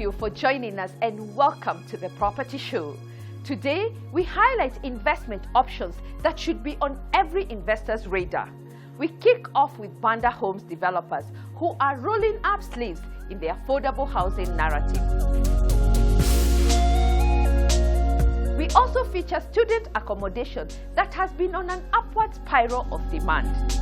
you for joining us and welcome to the Property Show. Today, we highlight investment options that should be on every investor's radar. We kick off with Panda Homes developers who are rolling up sleeves in the affordable housing narrative. We also feature student accommodation that has been on an upward spiral of demand.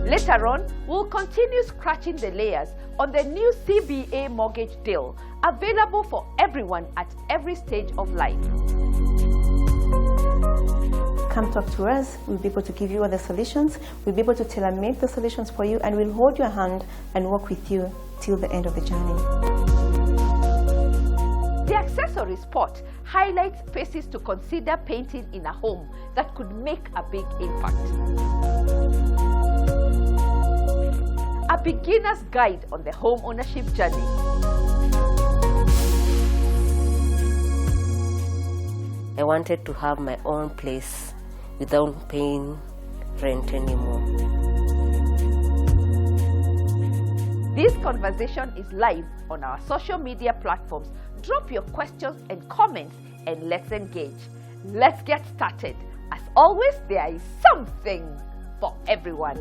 Later on, we'll continue scratching the layers on the new CBA mortgage deal, available for everyone at every stage of life. Come talk to us. We'll be able to give you all the solutions. We'll be able to tailor-make the solutions for you, and we'll hold your hand and work with you till the end of the journey. The accessory spot highlights spaces to consider painting in a home that could make a big impact. A beginner's guide on the home ownership journey. I wanted to have my own place without paying rent anymore. This conversation is live on our social media platforms. Drop your questions and comments and let's engage. Let's get started. As always, there is something for everyone.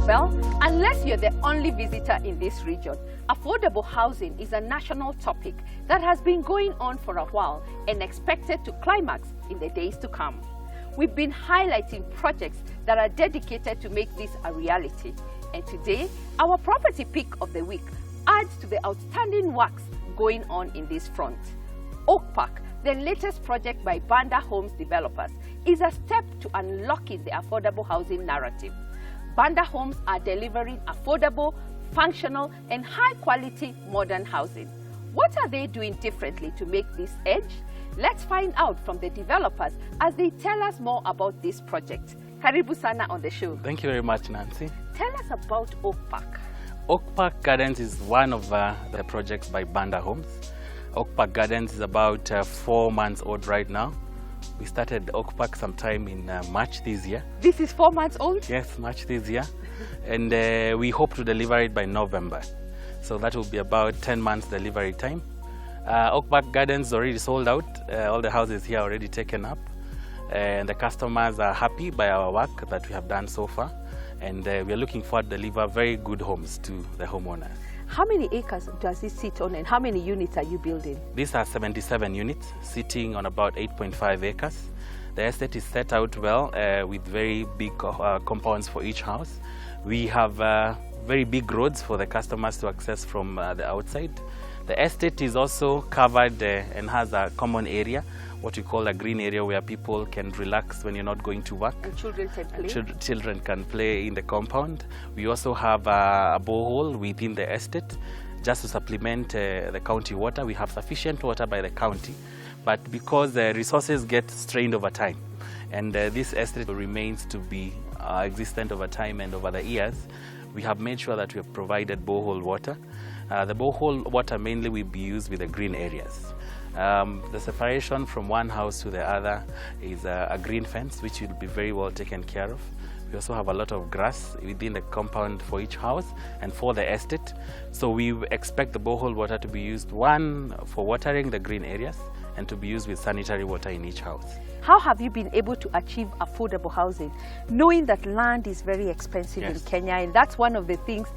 Well, unless you're the only visitor in this region, affordable housing is a national topic that has been going on for a while and expected to climax in the days to come. We've been highlighting projects that are dedicated to make this a reality. And today, our property pick of the week adds to the outstanding works going on in this front. Oak Park, the latest project by Panda Homes developers, is a step to unlocking the affordable housing narrative. Panda Homes are delivering affordable, functional, and high-quality modern housing. What are they doing differently to make this edge? Let's find out from the developers as they tell us more about this project. Karibu sana on the show. Thank you very much, Nancy. Tell us about Oak Park. Oak Park Gardens is one of the projects by Panda Homes. Oak Park Gardens is about 4 months old right now. We started Oak Park sometime in March this year. This is 4 months old? Yes, March this year. And we hope to deliver it by November. So that will be about 10 months delivery time. Oak Park Gardens is already sold out. All the houses here are already taken up. And the customers are happy by our work that we have done so far. And we are looking forward to deliver very good homes to the homeowners. How many acres does it sit on and how many units are you building? These are 77 units sitting on about 8.5 acres. The estate is set out well with very big compounds for each house. We have very big roads for the customers to access from the outside. The estate is also covered and has a common area, what we call a green area, where people can relax when you're not going to work. And children can play? Children can play in the compound. We also have a borehole within the estate just to supplement the county water. We have sufficient water by the county, but because the resources get strained over time, and this estate remains to be existent over time and over the years, we have made sure that we have provided borehole water. The borehole water mainly will be used with the green areas. The separation from one house to the other is a green fence, which will be very well taken care of. We also have a lot of grass within the compound for each house and for the estate. So we expect the borehole water to be used, one, for watering the green areas, and to be used with sanitary water in each house. How have you been able to achieve affordable housing, knowing that land is very expensive in Kenya? And that's one of the things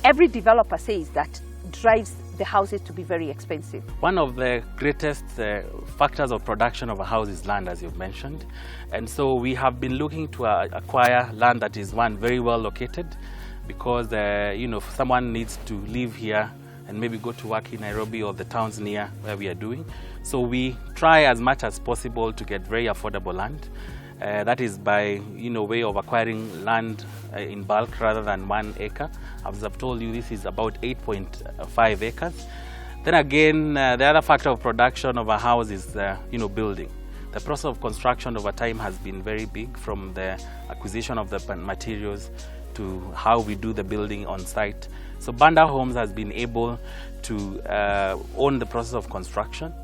every developer says that drives the houses to be very expensive. One of the greatest factors of production of a house is land, as you've mentioned. And so we have been looking to acquire land that is, one, very well located, because if someone needs to live here and maybe go to work in Nairobi or the towns near where we are doing. So we try as much as possible to get very affordable land. That is by way of acquiring land in bulk rather than 1 acre. As I've told you, this is about 8.5 acres. Then again, the other factor of production of a house is building. The process of construction over time has been very big, from the acquisition of the materials to how we do the building on site. So Panda Homes has been able to own the process of construction.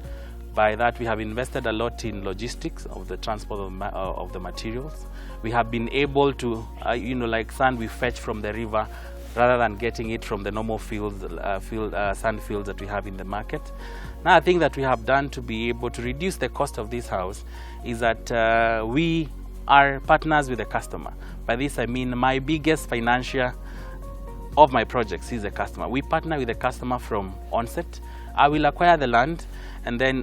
By that, we have invested a lot in logistics of the transport of the materials. We have been able to, like sand we fetch from the river rather than getting it from the normal sand fields that we have in the market. Now, I think that we have done to be able to reduce the cost of this house is that we are partners with the customer. By this, I mean my biggest financier of my projects is the customer. We partner with the customer from onset. I will acquire the land and then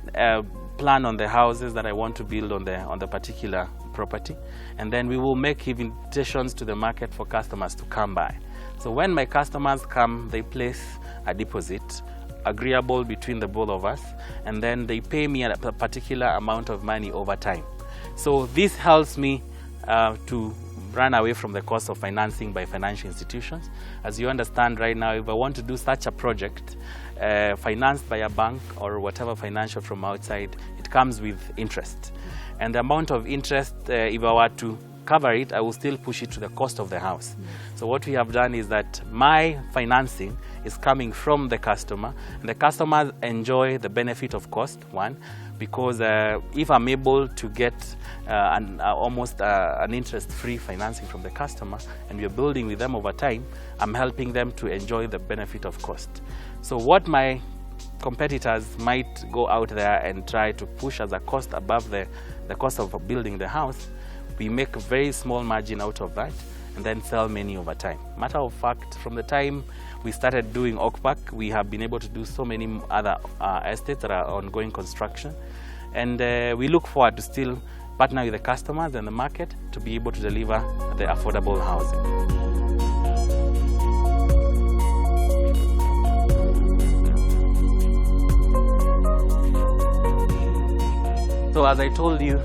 plan on the houses that I want to build on the particular property, and then we will make invitations to the market for customers to come by. So when my customers come, they place a deposit agreeable between the both of us, and then they pay me a particular amount of money over time. So this helps me to run away from the cost of financing by financial institutions. As you understand right now, if I want to do such a project financed by a bank or whatever financial from outside, it comes with interest. And the amount of interest, if I were to cover it, I will still push it to the cost of the house. So what we have done is that my financing is coming from the customer, and the customers enjoy the benefit of cost, one, because if I'm able to get almost an interest-free financing from the customer, and we're building with them over time, I'm helping them to enjoy the benefit of cost. So what my competitors might go out there and try to push as a cost above the cost of building the house, we make a very small margin out of that and then sell many over time. Matter of fact, from the time we started doing Oak Park, we have been able to do so many other estates that are ongoing construction. And we look forward to still partner with the customers and the market to be able to deliver the affordable housing. So as I told you,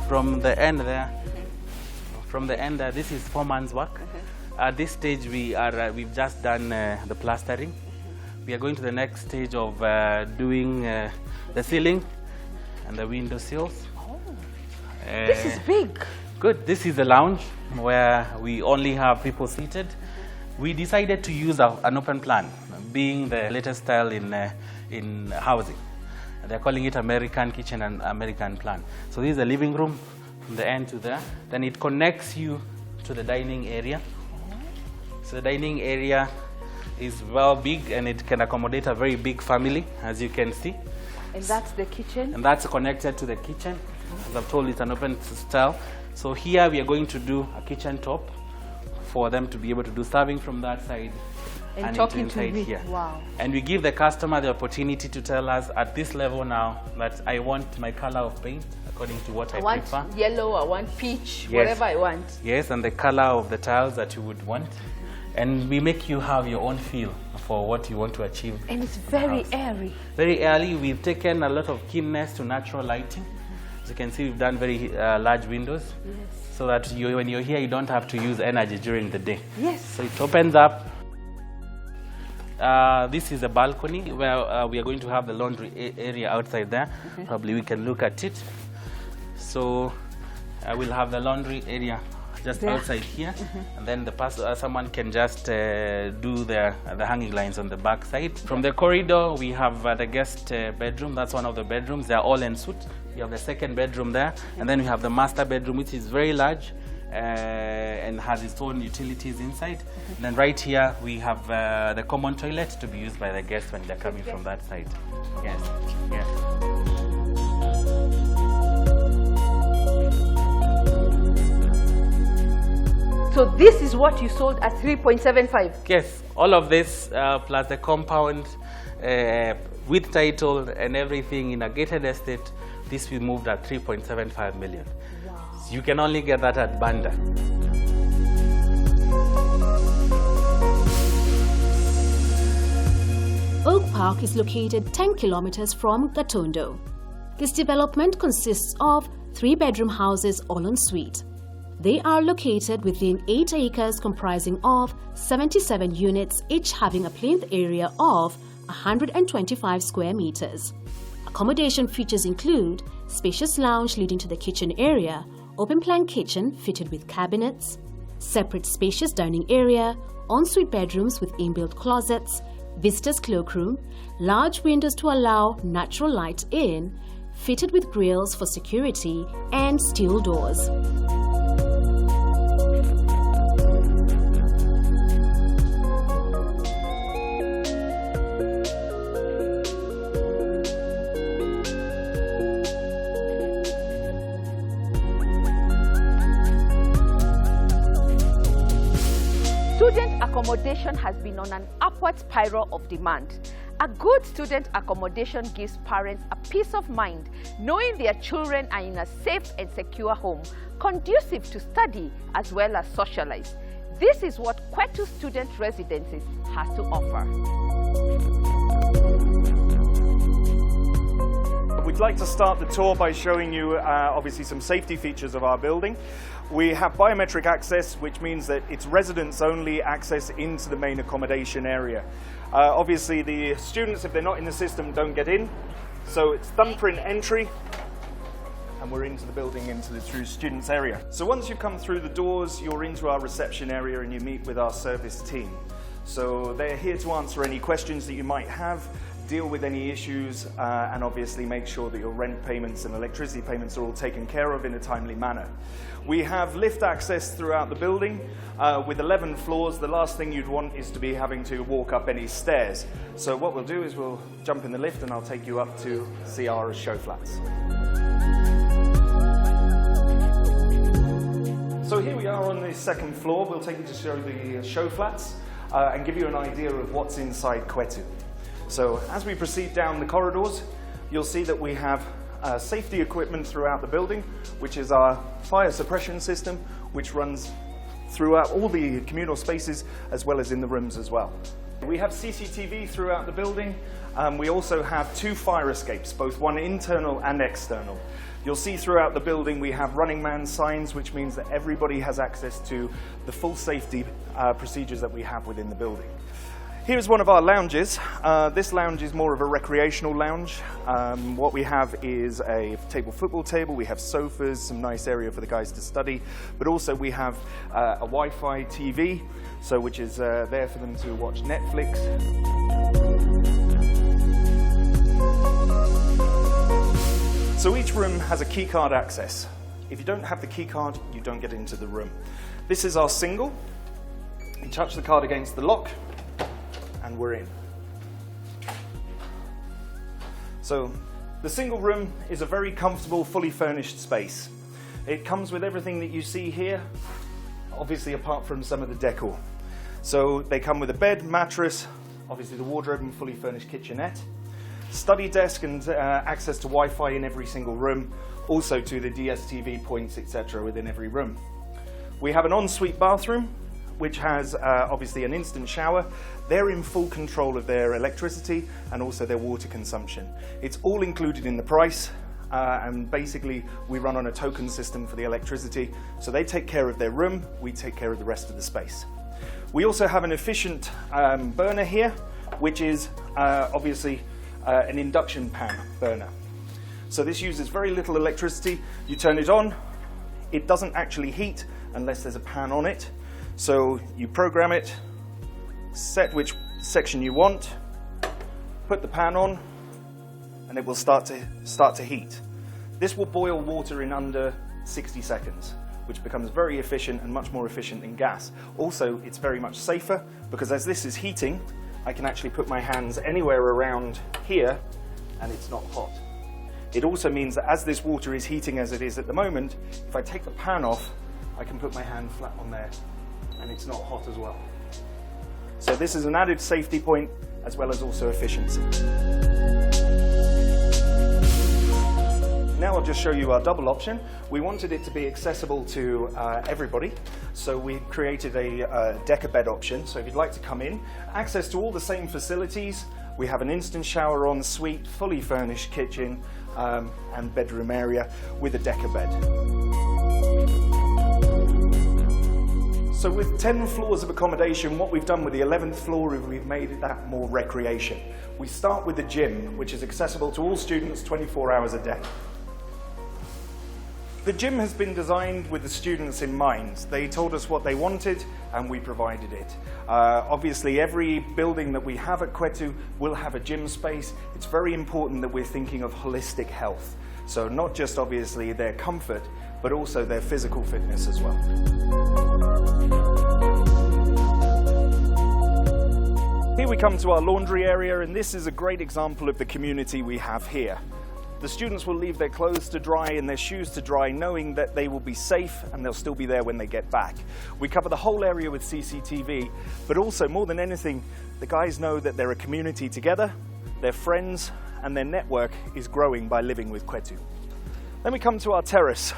from the end there, this is 4 months' work. At this stage, we've just done the plastering. We are going to the next stage of doing the ceiling and the window sills. This is big. Good. This is the lounge where we only have people seated. We decided to use an open plan, being the latest style in housing. They're calling it American kitchen and American plan. So this is the living room from the end to there. Then it connects you to the dining area. So the dining area is well big, and it can accommodate a very big family, as you can see. And that's the kitchen? And that's connected to the kitchen. As I've told you, it's an open style. So here we are going to do a kitchen top for them to be able to do serving from that side and talking to inside me. here. Wow. And we give the customer the opportunity to tell us at this level now that I want my color of paint according to what I prefer. I want yellow, I want peach, Yes. whatever I want. Yes, and the color of the tiles that you would want. And we make you have your own feel for what you want to achieve. And it's very airy. Very early, we've taken a lot of keenness to natural lighting. As you can see, we've done very large windows. Yes. So that when you're here, you don't have to use energy during the day. Yes. So it opens up. This is a balcony where we are going to have the laundry area outside there. Probably we can look at it. So we'll have the laundry area just there, outside here, and then someone can just do the hanging lines on the back side. From the corridor, we have the guest bedroom. That's one of the bedrooms. They're all en suite. We have the second bedroom there, and then we have the master bedroom, which is very large and has its own utilities inside. And then right here, we have the common toilet to be used by the guests when they're coming from that side. Yes, yes. So this is what you sold at 3.75? Yes, all of this plus the compound with title and everything in a gated estate, this we moved at 3.75 million. Wow. So you can only get that at Panda. Oak Park is located 10 kilometers from Gatondo. This development consists of 3-bedroom houses all en suite. They are located within 8 acres comprising of 77 units, each having a plinth area of 125 square meters. Accommodation features include spacious lounge leading to the kitchen area, open-plan kitchen fitted with cabinets, separate spacious dining area, ensuite bedrooms with inbuilt closets, visitor's cloakroom, large windows to allow natural light in, fitted with grills for security, and steel doors. Student accommodation has been on an upward spiral of demand. A good student accommodation gives parents a peace of mind knowing their children are in a safe and secure home, conducive to study as well as socialize. This is what Qwetu Student Residences has to offer. We'd like to start the tour by showing you obviously some safety features of our building. We have biometric access, which means that it's residents only access into the main accommodation area. Obviously the students, if they're not in the system, don't get in. So it's thumbprint entry and we're into the building, into the true students area. So once you come through the doors, you're into our reception area and you meet with our service team. So they're here to answer any questions that you might have, deal with any issues, and obviously make sure that your rent payments and electricity payments are all taken care of in a timely manner. We have lift access throughout the building with 11 floors. The last thing you'd want is to be having to walk up any stairs. So what we'll do is we'll jump in the lift and I'll take you up to see our show flats. So here we are on the second floor. We'll take you to show the show flats and give you an idea of what's inside Qwetu. So as we proceed down the corridors, you'll see that we have safety equipment throughout the building, which is our fire suppression system, which runs throughout all the communal spaces as well as in the rooms as well. We have CCTV throughout the building. We also have 2 fire escapes, both one internal and external. You'll see throughout the building we have running man signs, which means that everybody has access to the full safety procedures that we have within the building. Here's one of our lounges. This lounge is more of a recreational lounge. What we have is a table football table, we have sofas, some nice area for the guys to study, but also we have a Wi-Fi TV, so which is there for them to watch Netflix. So each room has a key card access. If you don't have the key card, you don't get into the room. This is our single. You touch the card against the lock, and we're in. So the single room is a very comfortable, fully furnished space. It comes with everything that you see here, obviously apart from some of the decor. So they come with a bed, mattress, obviously the wardrobe and fully furnished kitchenette, study desk and access to Wi-Fi in every single room, also to the DSTV points, etc. within every room. We have an ensuite bathroom, which has obviously an instant shower. They're in full control of their electricity and also their water consumption. It's all included in the price, and basically we run on a token system for the electricity, so they take care of their room, we take care of the rest of the space. We also have an efficient burner here, which is obviously an induction pan burner. So this uses very little electricity. You turn it on, it doesn't actually heat unless there's a pan on it. So you program it, set which section you want, put the pan on, and it will start to heat. This will boil water in under 60 seconds, which becomes very efficient and much more efficient than gas. Also, it's very much safer because as this is heating, I can actually put my hands anywhere around here and it's not hot. It also means that as this water is heating as it is at the moment, if I take the pan off, I can put my hand flat on there and it's not hot as well. So this is an added safety point as well as also efficiency. Now I'll just show you our double option. We wanted it to be accessible to everybody, so we created a decker bed option. So if you'd like to come in, access to all the same facilities. We have an instant shower en suite, fully furnished kitchen and bedroom area with a decker bed. So with 10 floors of accommodation, what we've done with the 11th floor is we've made that more recreation. We start with the gym, which is accessible to all students 24 hours a day. The gym has been designed with the students in mind. They told us what they wanted and we provided it. Obviously every building that we have at Qwetu will have a gym space. It's very important that we're thinking of holistic health. So not just obviously their comfort, but also their physical fitness as well. Here we come to our laundry area, and this is a great example of the community we have here. The students will leave their clothes to dry and their shoes to dry, knowing that they will be safe and they'll still be there when they get back. We cover the whole area with CCTV, but also more than anything, the guys know that they're a community together, they're friends, and their network is growing by living with Qwetu. Then we come to our terrace.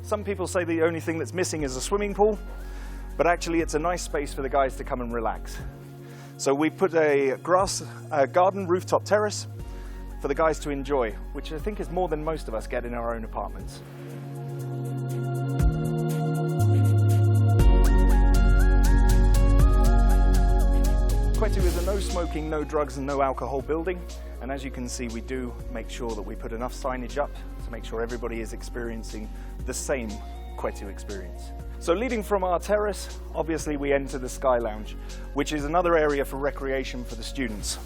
Some people say the only thing that's missing is a swimming pool, but actually it's a nice space for the guys to come and relax. So we put a garden rooftop terrace for the guys to enjoy, which I think is more than most of us get in our own apartments. Qwetu is a no smoking, no drugs and no alcohol building, and as you can see we do make sure that we put enough signage up to make sure everybody is experiencing the same Qwetu experience. So leading from our terrace, obviously we enter the Sky Lounge, which is another area for recreation for the students.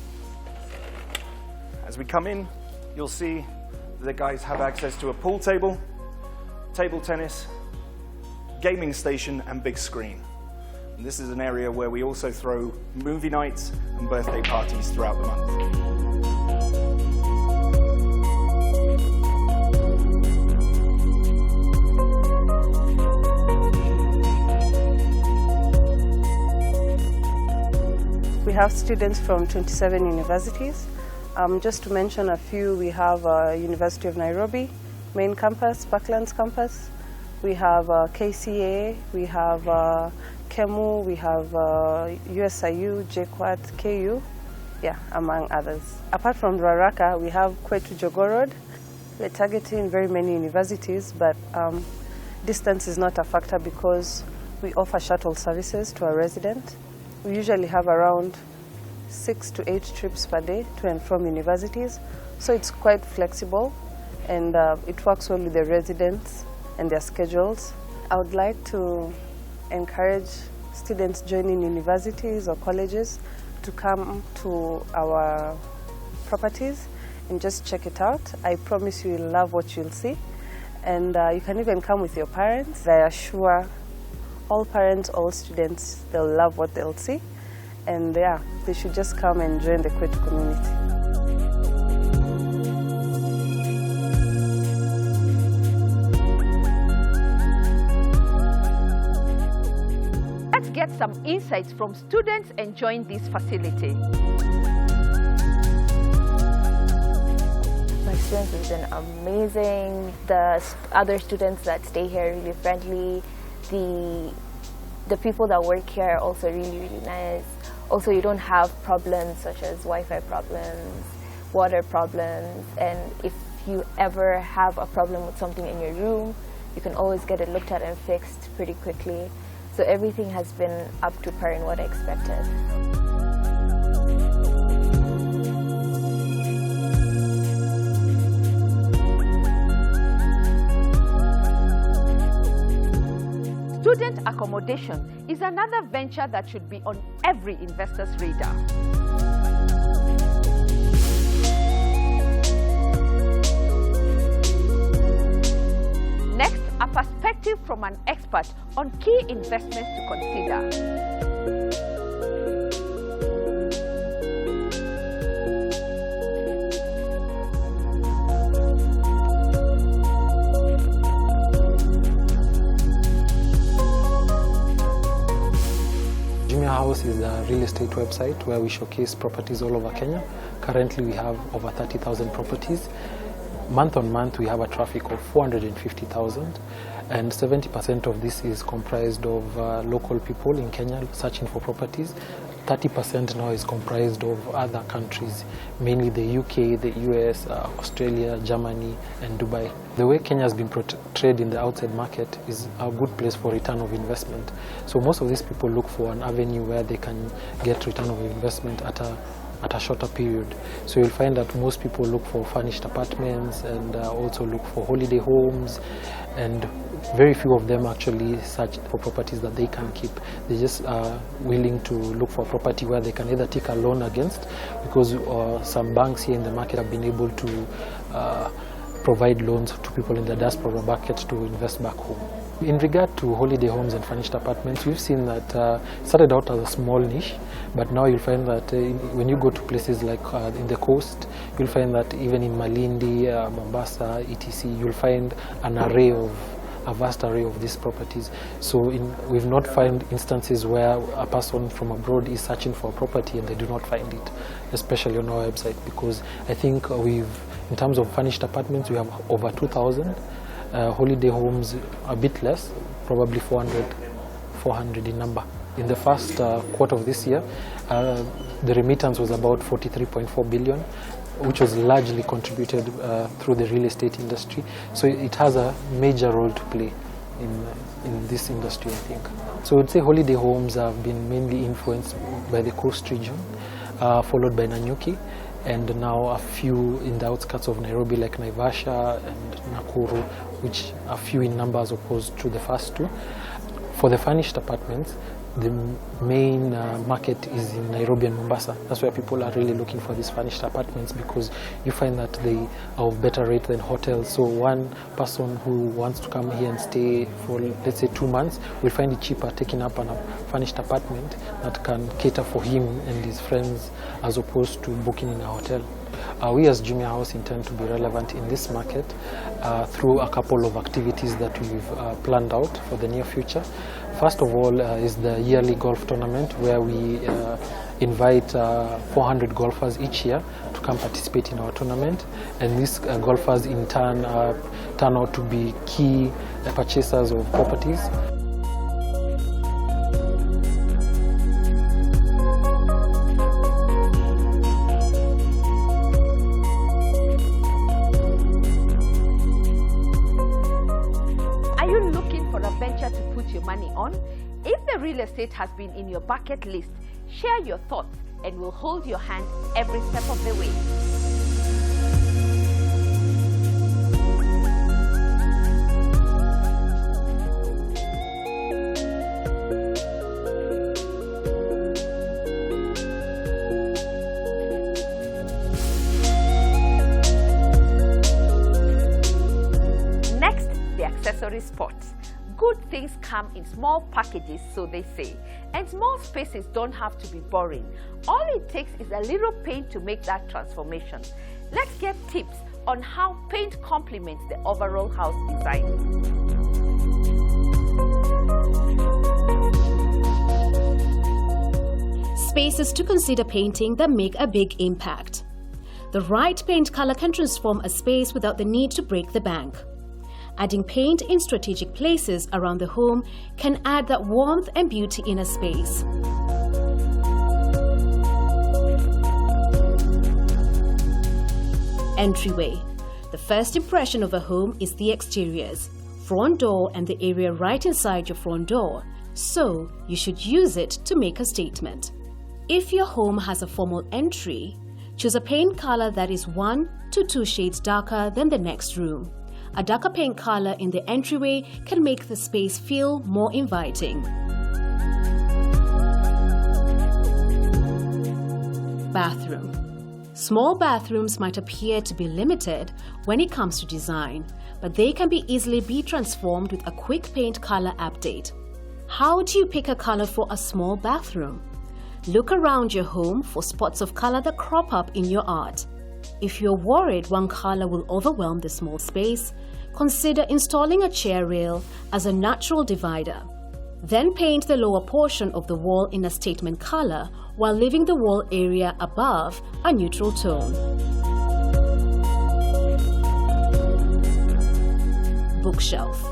As we come in, you'll see the guys have access to a pool table, table tennis, gaming station and big screen. And this is an area where we also throw movie nights and birthday parties throughout the month. We have students from 27 universities. Just to mention a few, we have University of Nairobi, main campus, Parklands campus. We have KCA, we have KEMU, we have USIU, Qwetu, KU, yeah, among others. Apart from Ruaraka, we have Qwetu Jogoo Road. We're targeting very many universities, but distance is not a factor because we offer shuttle services to our residents. We usually have around 6 to 8 trips per day to and from universities, so it's quite flexible and it works well with the residents and their schedules. I would like to encourage students joining universities or colleges to come to our properties and just check it out. I promise you'll love what you'll see, and you can even come with your parents. I assure all parents, all students, they'll love what they'll see. And yeah, they should just come and join the Qwetu community. Let's get some insights from students enjoying this facility. My experience has been amazing. The other students that stay here are really friendly. The people that work here are also really, really nice. Also, you don't have problems such as Wi-Fi problems, water problems, and if you ever have a problem with something in your room, you can always get it looked at and fixed pretty quickly. So everything has been up to par in what I expected. Student accommodation is another venture that should be on every investor's radar. Next, a perspective from an expert on key investments to consider. House is a real estate website where we showcase properties all over Kenya. Currently we have over 30,000 properties. Month on month we have a traffic of 450,000, and 70% of this is comprised of local people in Kenya searching for properties. 30% now is comprised of other countries, mainly the UK, the US, Australia, Germany, and Dubai. The way Kenya has been portrayed in the outside market is a good place for return of investment. So most of these people look for an avenue where they can get return of investment at a shorter period. So you'll find that most people look for furnished apartments and also look for holiday homes, and very few of them actually search for properties that they can keep. They just are willing to look for a property where they can either take a loan against, because some banks here in the market have been able to provide loans to people in the diaspora market to invest back home. In regard to holiday homes and furnished apartments, we've seen that it started out as a small niche, but now you'll find that when you go to places like in the coast, you'll find that even in Malindi, Mombasa, etc., you'll find a vast array of these properties. So we've not found instances where a person from abroad is searching for a property and they do not find it, especially on our website, because I think in terms of furnished apartments, we have over 2,000. Holiday homes a bit less, probably 400 in number. In the first quarter of this year, the remittance was about 43.4 billion, which was largely contributed through the real estate industry. So it has a major role to play in this industry, I think. So I would say holiday homes have been mainly influenced by the coast region, followed by Nanyuki, and now a few in the outskirts of Nairobi like Naivasha and Nakuru, which are few in number as opposed to the first two. For the furnished apartments, the main market is in Nairobi and Mombasa. That's where people are really looking for these furnished apartments, because you find that they are of better rate than hotels. So one person who wants to come here and stay for, let's say, 2 months, will find it cheaper taking up a furnished apartment that can cater for him and his friends as opposed to booking in a hotel. We as Jumia House intend to be relevant in this market through a couple of activities that we've planned out for the near future. First of all is the yearly golf tournament, where we invite 400 golfers each year to come participate in our tournament, and these golfers in turn turn out to be key purchasers of properties. Money on? If the real estate has been in your bucket list, share your thoughts and we'll hold your hand every step of the way. Next, the accessory spot. Good things come in small packages, so they say, and small spaces don't have to be boring. All it takes is a little paint to make that transformation. Let's get tips on how paint complements the overall house design. Spaces to consider painting that make a big impact. The right paint color can transform a space without the need to break the bank. Adding paint in strategic places around the home can add that warmth and beauty in a space. Entryway. The first impression of a home is the exteriors, front door and the area right inside your front door, so you should use it to make a statement. If your home has a formal entry, choose a paint color that is 1 to 2 shades darker than the next room. A darker paint color in the entryway can make the space feel more inviting. Bathroom. Small bathrooms might appear to be limited when it comes to design, but they can easily be transformed with a quick paint color update. How do you pick a color for a small bathroom? Look around your home for spots of color that crop up in your art. If you're worried one color will overwhelm the small space, consider installing a chair rail as a natural divider. Then paint the lower portion of the wall in a statement color while leaving the wall area above a neutral tone. Bookshelf.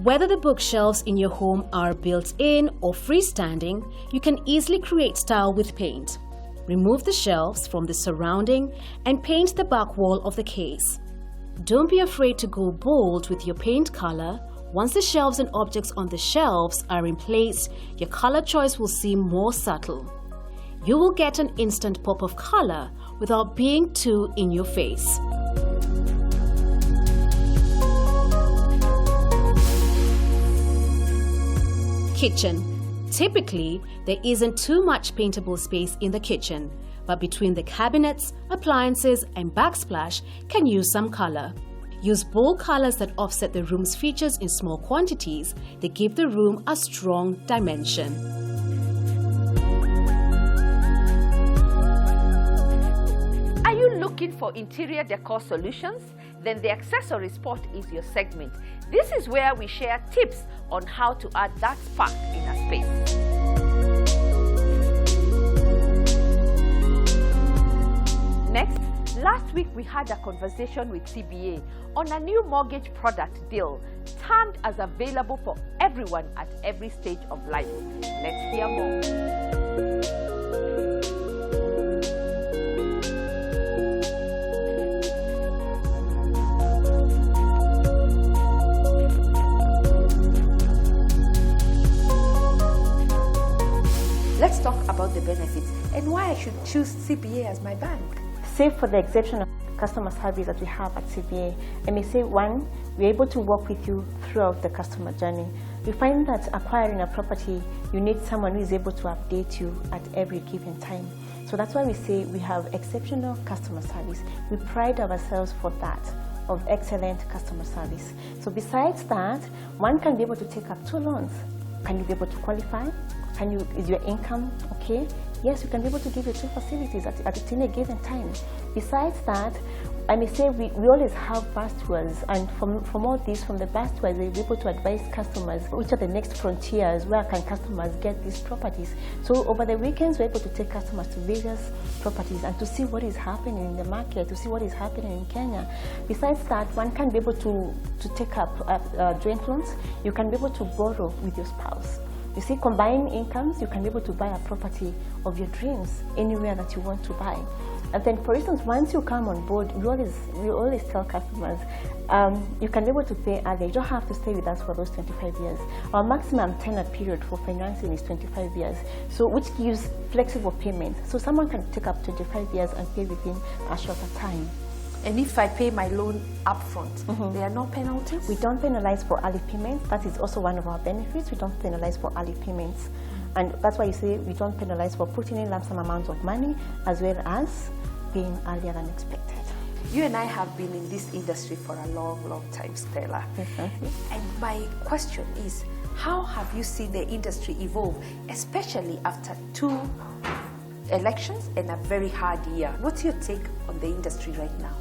Whether the bookshelves in your home are built-in or freestanding, you can easily create style with paint. Remove the shelves from the surrounding and paint the back wall of the case. Don't be afraid to go bold with your paint color. Once the shelves and objects on the shelves are in place, your color choice will seem more subtle. You will get an instant pop of color without being too in your face. Kitchen. Typically, there isn't too much paintable space in the kitchen, but between the cabinets, appliances, and backsplash can use some color. Use bold colors that offset the room's features in small quantities. They give the room a strong dimension. Are you looking for interior decor solutions? Then the accessory spot is your segment. This is where we share tips on how to add that spark in a space. Next, last week we had a conversation with CBA on a new mortgage product deal termed as available for everyone at every stage of life. Let's hear more. Let's talk about the benefits and why I should choose CBA as my bank. Save for the exception of customer service that we have at CBA. I may say, one, we're able to work with you throughout the customer journey. We find that acquiring a property, you need someone who is able to update you at every given time. So that's why we say we have exceptional customer service. We pride ourselves for that, of excellent customer service. So besides that, one can be able to take up 2 loans. Can you be able to qualify? Is your income okay? Yes, we can be able to give you 2 facilities at any given time. Besides that, I may say we always have bus tours, and from all this, from the bus tours, we're able to advise customers which are the next frontiers, where can customers get these properties. So over the weekends, we're able to take customers to various properties and to see what is happening in the market, to see what is happening in Kenya. Besides that, one can be able to take up joint loans. You can be able to borrow with your spouse. You see, combined incomes, you can be able to buy a property of your dreams anywhere that you want to buy. And then, for instance, once you come on board, we always tell customers, you can be able to pay early. You don't have to stay with us for those 25 years. Our maximum tenure period for financing is 25 years, so which gives flexible payments. So someone can take up 25 years and pay within a shorter time. And if I pay my loan upfront, there are no penalties? We don't penalize for early payments. That is also one of our benefits. We don't penalize for early payments. And that's why you see we don't penalize for putting in lump sum amounts of money, as well as paying earlier than expected. You and I have been in this industry for a long, long time, Stella. Exactly. And my question is, how have you seen the industry evolve, especially after 2 elections and a very hard year? What's your take on the industry right now?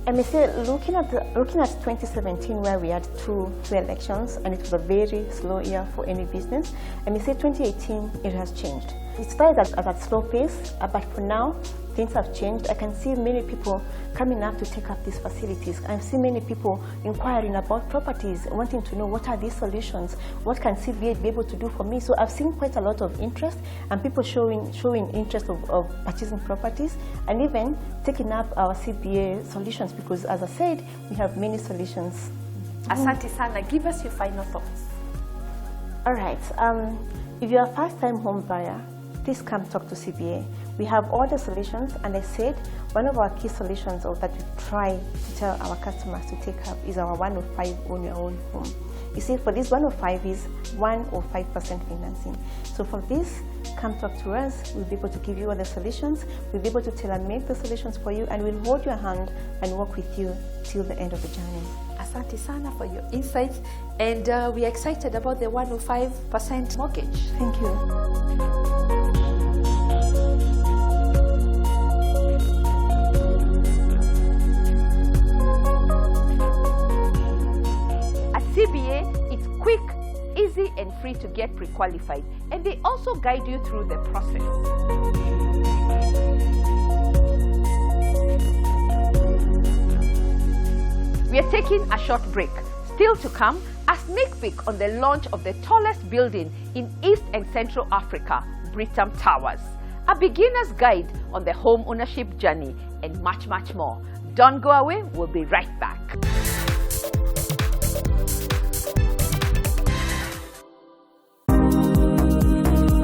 I may say, looking at 2017, where we had two elections, and it was a very slow year for any business, I may say 2018, it has changed. It started at a slow pace, but for now, things have changed. I can see many people coming up to take up these facilities. I see many people inquiring about properties, wanting to know what are these solutions, what can CBA be able to do for me. So I've seen quite a lot of interest, and people showing interest of purchasing properties, and even taking up our CBA solutions, because as I said, we have many solutions. Asante sana, give us your final thoughts. All right, if you're a first-time home buyer, please come talk to CBA. We have all the solutions, and I said one of our key solutions that we try to tell our customers to take up is our 105 own your own home. You see, for this 105 is 105% financing. So for this, come talk to us. We'll be able to give you all the solutions. We'll be able to tailor-make the solutions for you, and we'll hold your hand and work with you till the end of the journey. Asante sana for your insights, and we're excited about the 105% mortgage. Thank you. CBA, it's quick, easy, and free to get pre-qualified, and they also guide you through the process. We are taking a short break. Still to come, a a sneak peek on the launch of the tallest building in East and Central Africa, Britam Towers, a beginner's guide on the home ownership journey, and much, much more. Don't go away, we'll be right back.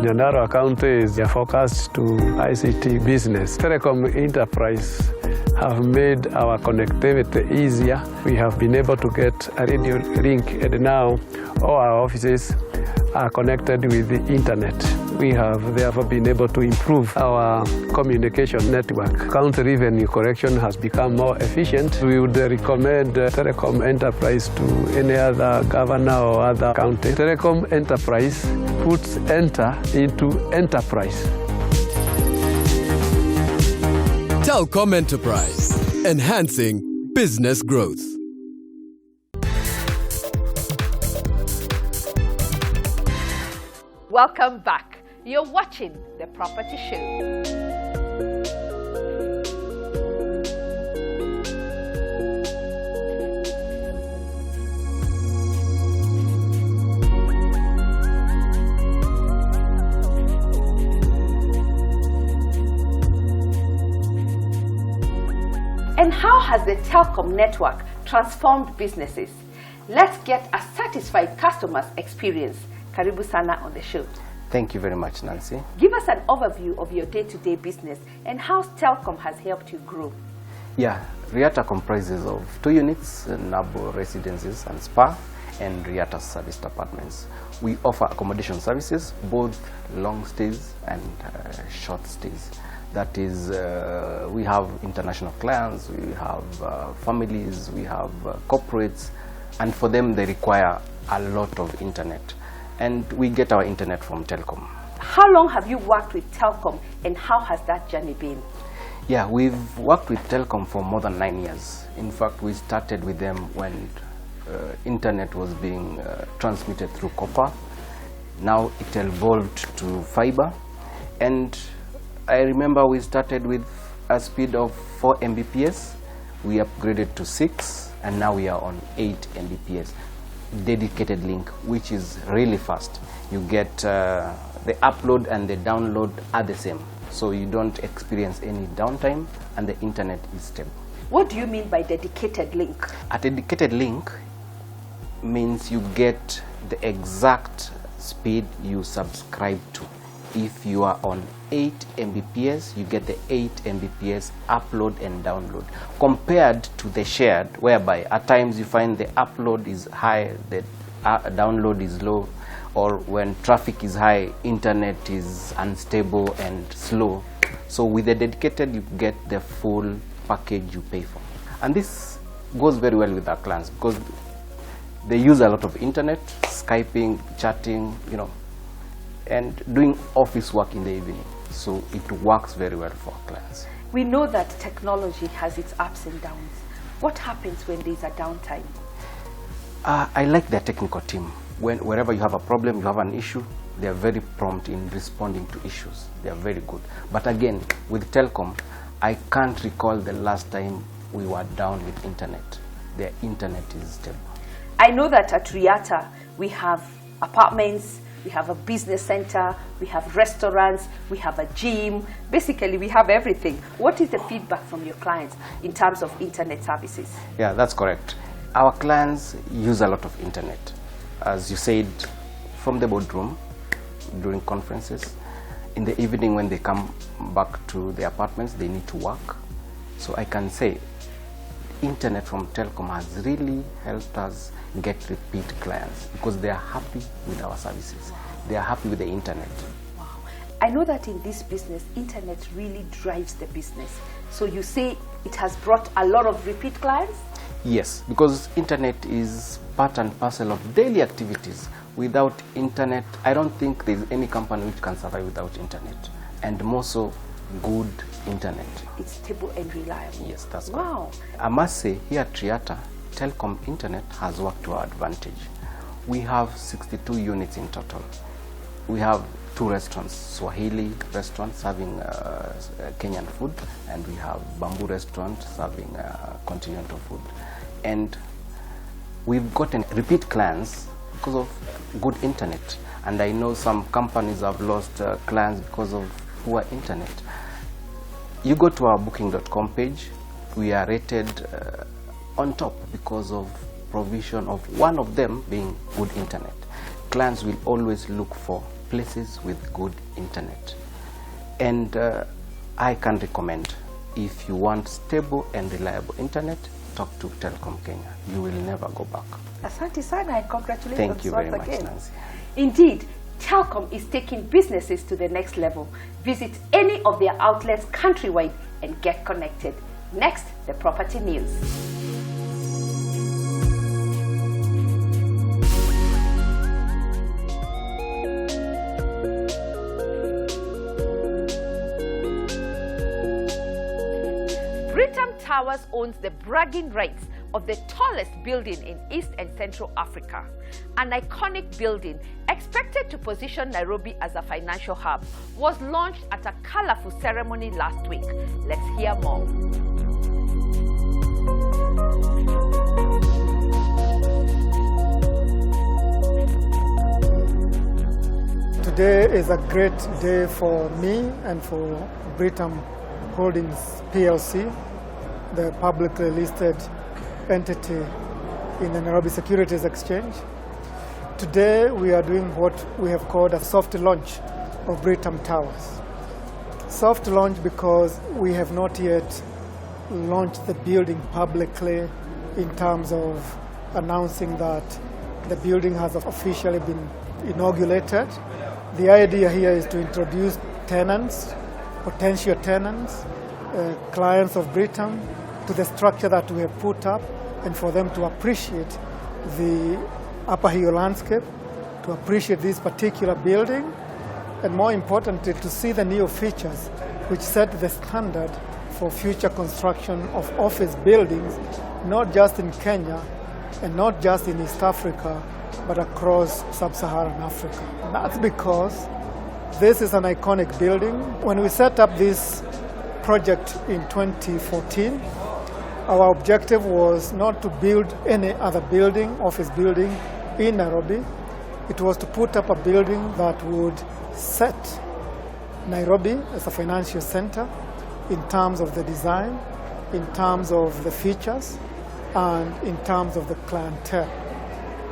Nyandarua County is focused to ICT business. Telecom Enterprise have made our connectivity easier. We have been able to get a radio link, and now all our offices are connected with the internet. We have therefore been able to improve our communication network. County revenue collection has become more efficient. We would recommend Telecom Enterprise to any other governor or other county. Telecom Enterprise puts enter into enterprise. Telcom Enterprise, enhancing business growth. Welcome back. You're watching The Property Show. And how has the telecom network transformed businesses? Let's get a satisfied customer's experience. Karibu sana on the show. Thank you very much, Nancy. Give us an overview of your day-to-day business and how telecom has helped you grow. Yeah, Riata comprises of 2 units, Nabo Residences and Spa, and Riata Serviced Apartments. We offer accommodation services, both long stays and short stays. That is, we have international clients, we have families, we have corporates, and for them they require a lot of internet. And we get our internet from Telcom. How long have you worked with Telcom and how has that journey been? Yeah, we've worked with Telcom for more than 9 years. In fact, we started with them when internet was being transmitted through copper. Now it evolved to fiber. And I remember we started with a speed of 4 Mbps. We upgraded to 6, and now we are on 8 Mbps. Dedicated link, which is really fast. You get the upload and the download are the same, so you don't experience any downtime, and the internet is stable. What do you mean by dedicated link? A dedicated link means you get the exact speed you subscribe to. If you are on 8 Mbps, you get the 8 Mbps upload and download, compared to the shared, whereby at times you find the upload is high, the download is low, or when traffic is high, internet is unstable and slow. So with the dedicated, you get the full package you pay for. And this goes very well with our clients because they use a lot of internet, Skyping, chatting, and doing office work in the evening. So it works very well for our clients. We know that technology has its ups and downs. What happens when there's a downtime? I like their technical team. Wherever you have a problem, you have an issue, they are very prompt in responding to issues. They are very good. But again, with Telcom, I can't recall the last time we were down with internet. Their internet is stable. I know that at Riata, we have apartments, we have a business center, we have restaurants, we have a gym. Basically, we have everything. What is the feedback from your clients in terms of internet services? Yeah, that's correct. Our clients use a lot of internet. As you said, from the boardroom, during conferences, in the evening when they come back to the apartments, they need to work. So I can say, internet from Telcom has really helped us get repeat clients because they are happy with our services. They are happy with the internet. Wow. I know that in this business, internet really drives the business. So you say it has brought a lot of repeat clients? Yes, because internet is part and parcel of daily activities. Without internet, I don't think there's any company which can survive without internet. And more so, good internet. It's stable and reliable. Yes, that's good. Wow. I must say, here at Riata, Telcom Internet has worked to our advantage. We have 62 units in total. We have 2 restaurants, Swahili restaurant serving Kenyan food, and we have Bamboo restaurant serving continental food. And We've gotten repeat clients because of good internet, and I know some companies have lost clients because of poor internet. You go to our booking.com page, we are rated on top because of provision of one of them being good internet. Clients will always look for places with good internet. And I can recommend, if you want stable and reliable internet, talk to Telecom Kenya. You will never go back. Asante sana and congratulations. Thank you very once much, again. Nancy. Indeed, Telkom is taking businesses to the next level. Visit any of their outlets countrywide and get connected. Next, the property news. Britam Towers owns the bragging rights of the tallest building in East and Central Africa. An iconic building expected to position Nairobi as a financial hub was launched at a colorful ceremony last week. Let's hear more. Today is a great day for me and for Britam Holdings PLC, the publicly listed entity in the Nairobi Securities Exchange. Today we are doing what we have called a soft launch of Britam Towers. Soft launch because we have not yet launched the building publicly in terms of announcing that the building has officially been inaugurated. The idea here is to introduce tenants, potential tenants, clients of Britam, to the structure that we have put up, and for them to appreciate the Upper Hill landscape, to appreciate this particular building, and more importantly, to see the new features which set the standard for future construction of office buildings, not just in Kenya and not just in East Africa, but across sub-Saharan Africa. And that's because this is an iconic building. When we set up this project in 2014, our objective was not to build any other building, office building in Nairobi. It was to put up a building that would set Nairobi as a financial center in terms of the design, in terms of the features, and in terms of the clientele.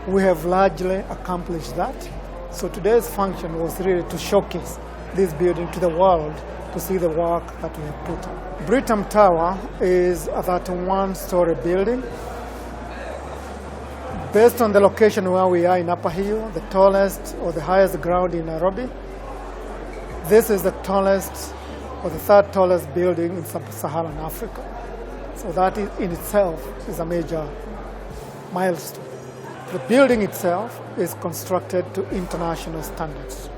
We have largely accomplished that. So today's function was really to showcase this building to the world, to see the work that we have put up. Britam Tower is a 31-story building. Based on the location where we are in Upper Hill, the tallest or the highest ground in Nairobi, this is the tallest or the third tallest building in sub-Saharan Africa. So that in itself is a major milestone. The building itself is constructed to international standards.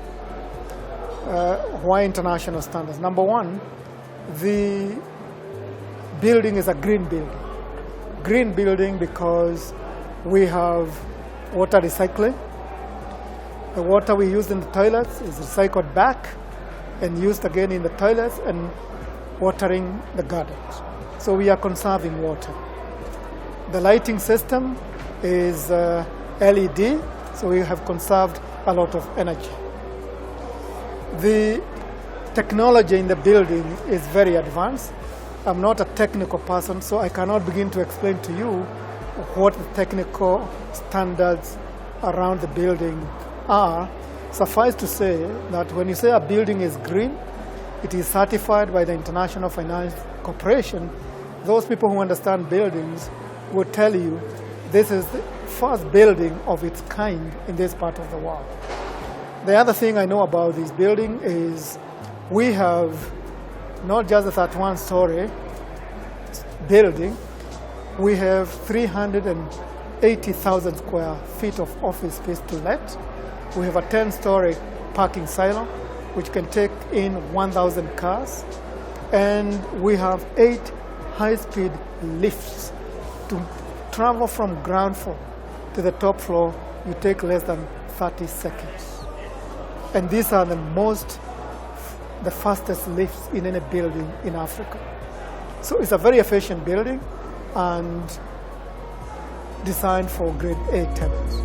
Why international standards? Number one, the building is a green building. Green building because we have water recycling. The water we use in the toilets is recycled back and used again in the toilets and watering the gardens. So we are conserving water. The lighting system is LED, so we have conserved a lot of energy. The technology in the building is very advanced. I'm not a technical person, so I cannot begin to explain to you what the technical standards around the building are. Suffice to say that when you say a building is green, it is certified by the International Finance Corporation. Those people who understand buildings will tell you this is the first building of its kind in this part of the world. The other thing I know about this building is we have not just a 31-story building, we have 380,000 square feet of office space to let. We have a 10-story parking silo, which can take in 1,000 cars. And we have 8 high-speed lifts. To travel from ground floor to the top floor, you take less than 30 seconds. And these are the fastest lifts in any building in Africa. So it's a very efficient building, and designed for grade A tenants.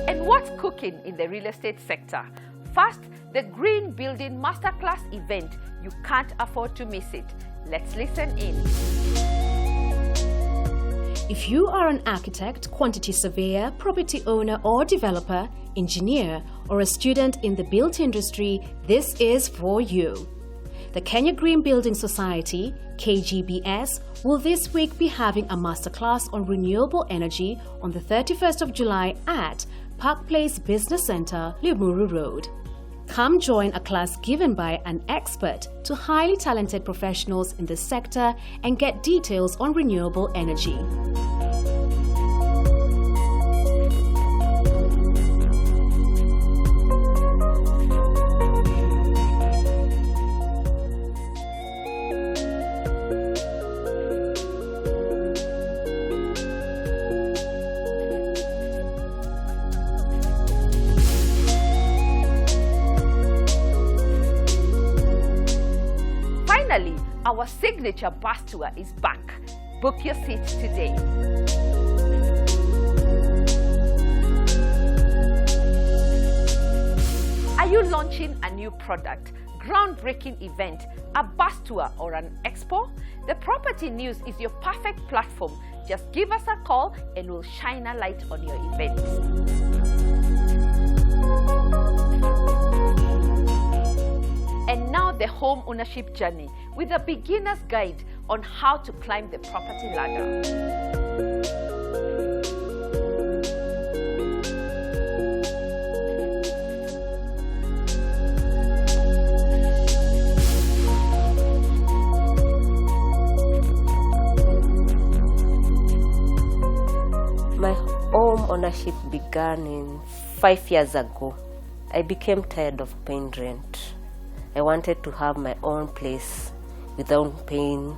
And what's cooking in the real estate sector? First, the Green Building Masterclass event. You can't afford to miss it. Let's listen in. If you are an architect, quantity surveyor, property owner or developer, engineer, or a student in the built industry, this is for you. The Kenya Green Building Society, KGBS, will this week be having a masterclass on renewable energy on the 31st of July at Park Place Business Center, Limuru Road. Come join a class given by an expert to highly talented professionals in the sector and get details on renewable energy. Finally, our signature bus tour is back. Book your seats today. Are you launching a new product, groundbreaking event, a bus tour or an expo? The Property News is your perfect platform. Just give us a call and we'll shine a light on your event. And now the home ownership journey with a beginner's guide on how to climb the property ladder. My home ownership began 5 years ago. I became tired of paying rent. I wanted to have my own place without paying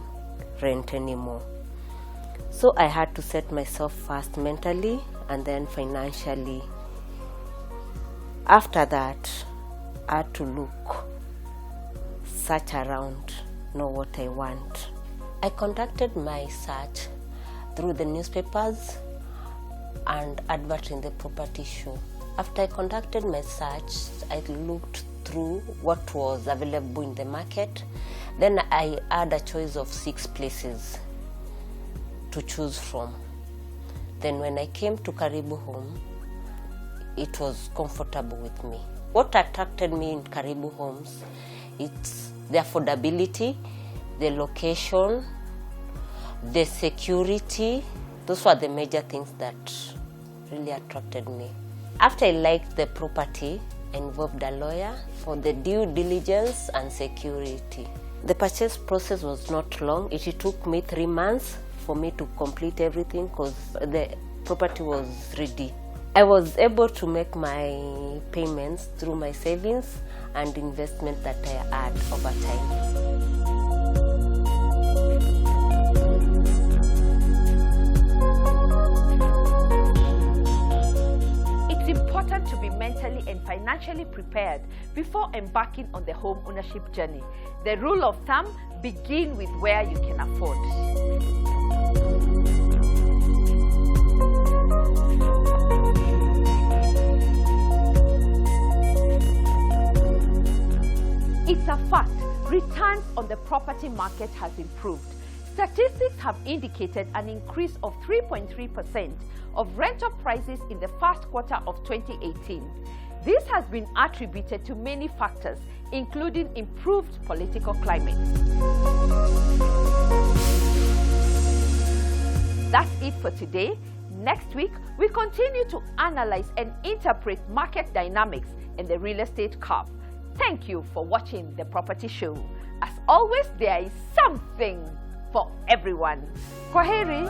rent anymore. So I had to set myself first mentally and then financially. After that, I had to search around, know what I want. I conducted my search through the newspapers and advert in the property show. After I conducted my search, I looked through what was available in the market. Then I had a choice of 6 places to choose from. Then when I came to Karibu Home, it was comfortable with me. What attracted me in Karibu Homes, it's the affordability, the location, the security. Those were the major things that really attracted me. After I liked the property, I involved a lawyer for the due diligence and security. The purchase process was not long. It took me 3 months for me to complete everything because the property was ready. I was able to make my payments through my savings and investment that I had over time. It's important to be mentally and financially prepared before embarking on the home ownership journey. The rule of thumb: begin with where you can afford. It's a fact, returns on the property market has improved. Statistics have indicated an increase of 3.3% of rental prices in the first quarter of 2018. This has been attributed to many factors, including improved political climate. That's it for today. Next week, we continue to analyze and interpret market dynamics in the real estate curve. Thank you for watching The Property Show. As always, there is something for everyone. Kwaheri.